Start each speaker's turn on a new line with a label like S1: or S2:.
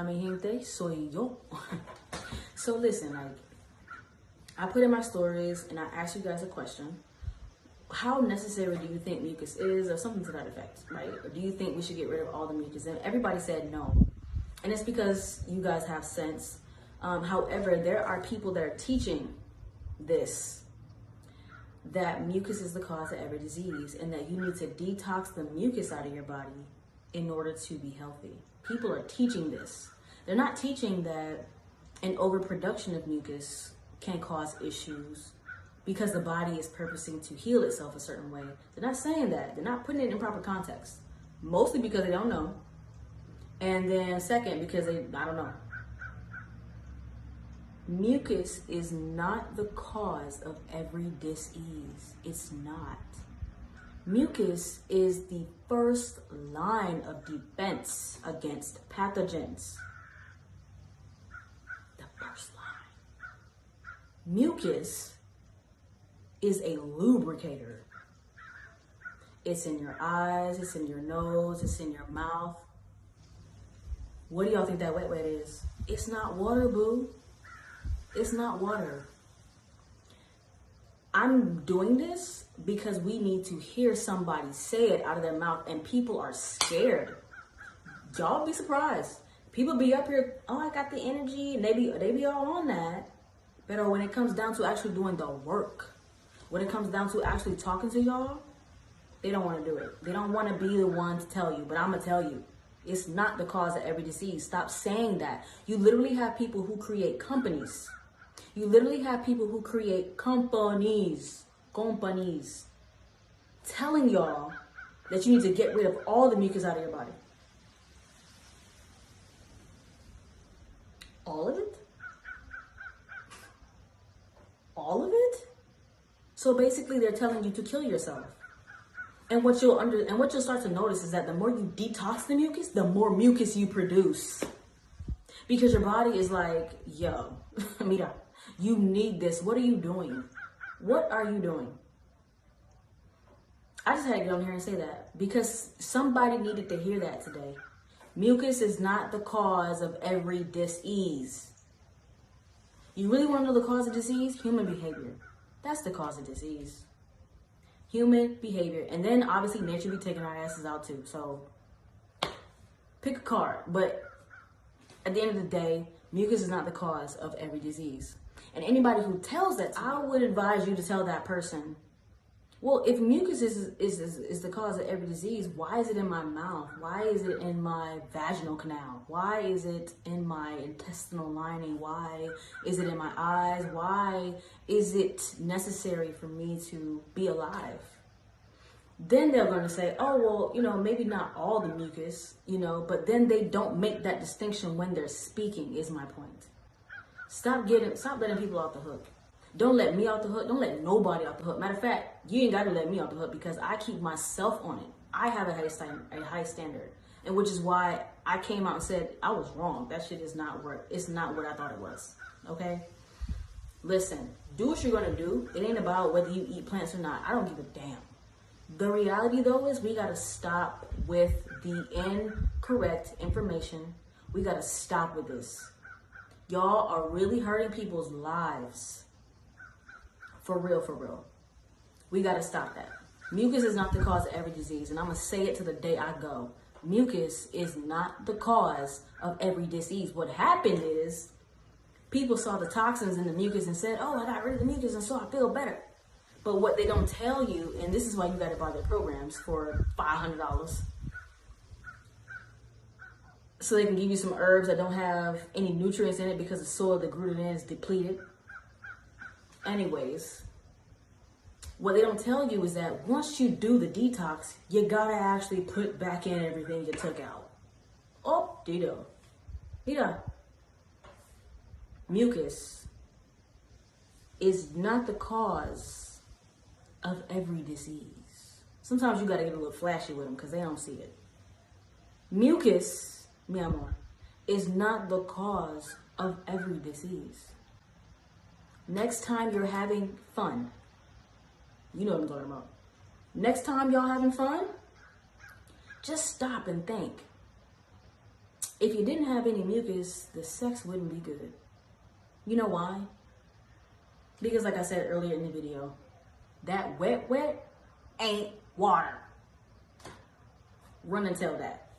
S1: Hola mi gente, soy yo. So listen, like, I put in my stories and I asked you guys a question. How necessary do you think mucus is, or something to that effect, right? Or do you think we should get rid of all the mucus? And everybody said no. And it's because you guys have sense. However, there are people that are teaching this, that mucus is the cause of every disease and that you need to detox the mucus out of your body in order to be healthy. People are teaching this. They're not teaching that an overproduction of mucus can cause issues because the body is purposing to heal itself a certain way. They're not saying that. They're not putting it in proper context. Mostly because they don't know. And then second, because I don't know. Mucus is not the cause of every disease. It's not. Mucus is the first line of defense against pathogens. The first line. Mucus is a lubricator. It's in your eyes, it's in your nose, it's in your mouth. What do y'all think that wet is? It's not water, boo. It's not water. I'm doing this because we need to hear somebody say it out of their mouth, and people are scared. Y'all be surprised. People be up here, oh, I got the energy, and they be all on that. But when it comes down to actually doing the work, when it comes down to actually talking to y'all, they don't want to do it. They don't want to be the one to tell you, but I'm going to tell you. It's not the cause of every disease. Stop saying that. You literally have people who create companies. You literally have people who create companies telling y'all that you need to get rid of all the mucus out of your body. All of it? All of it? So basically they're telling you to kill yourself. And what you'll start to notice is that the more you detox the mucus, the more mucus you produce. Because your body is like, yo, mira, you need this. What are you doing? What are you doing? I just had to get on here and say that because somebody needed to hear that today. Mucus is not the cause of every disease. You really want to know the cause of disease? Human behavior. That's the cause of disease. Human behavior. And then obviously nature be taking our asses out too. So pick a card. But at the end of the day, mucus is not the cause of every disease. And anybody who tells that, I would advise you to tell that person, well, if mucus is the cause of every disease, why is it in my mouth? Why is it in my vaginal canal? Why is it in my intestinal lining? Why is it in my eyes? Why is it necessary for me to be alive? Then they're going to say, oh, well, maybe not all the mucus, but then they don't make that distinction when they're speaking, is my point. Stop letting people off the hook. Don't let me off the hook. Don't let nobody off the hook. Matter of fact, you ain't got to let me off the hook because I keep myself on it. I have a high standard. And which is why I came out and said, I was wrong. That shit is not work. It's not what I thought it was. Okay? Listen, do what you're going to do. It ain't about whether you eat plants or not. I don't give a damn. The reality, though, is we got to stop with the incorrect information. We got to stop with this. Y'all are really hurting people's lives. For real, for real. We got to stop that. Mucus is not the cause of every disease. And I'm going to say it to the day I go. Mucus is not the cause of every disease. What happened is people saw the toxins in the mucus and said, oh, I got rid of the mucus and so I feel better. But what they don't tell you, and this is why you got to buy their programs for $500. So they can give you some herbs that don't have any nutrients in it because the soil that grew it in is depleted. Anyways, what they don't tell you is that once you do the detox, you gotta actually put back in everything you took out. Oh, Dito. Mucus is not the cause of every disease. Sometimes you gotta get a little flashy with them because they don't see it. Mucus, mi amor, is not the cause of every disease. Next time you're having fun, you know what I'm talking about. Next time y'all having fun, just stop and think. If you didn't have any mucus, the sex wouldn't be good. You know why? Because like I said earlier in the video, that wet ain't water. Run and tell that.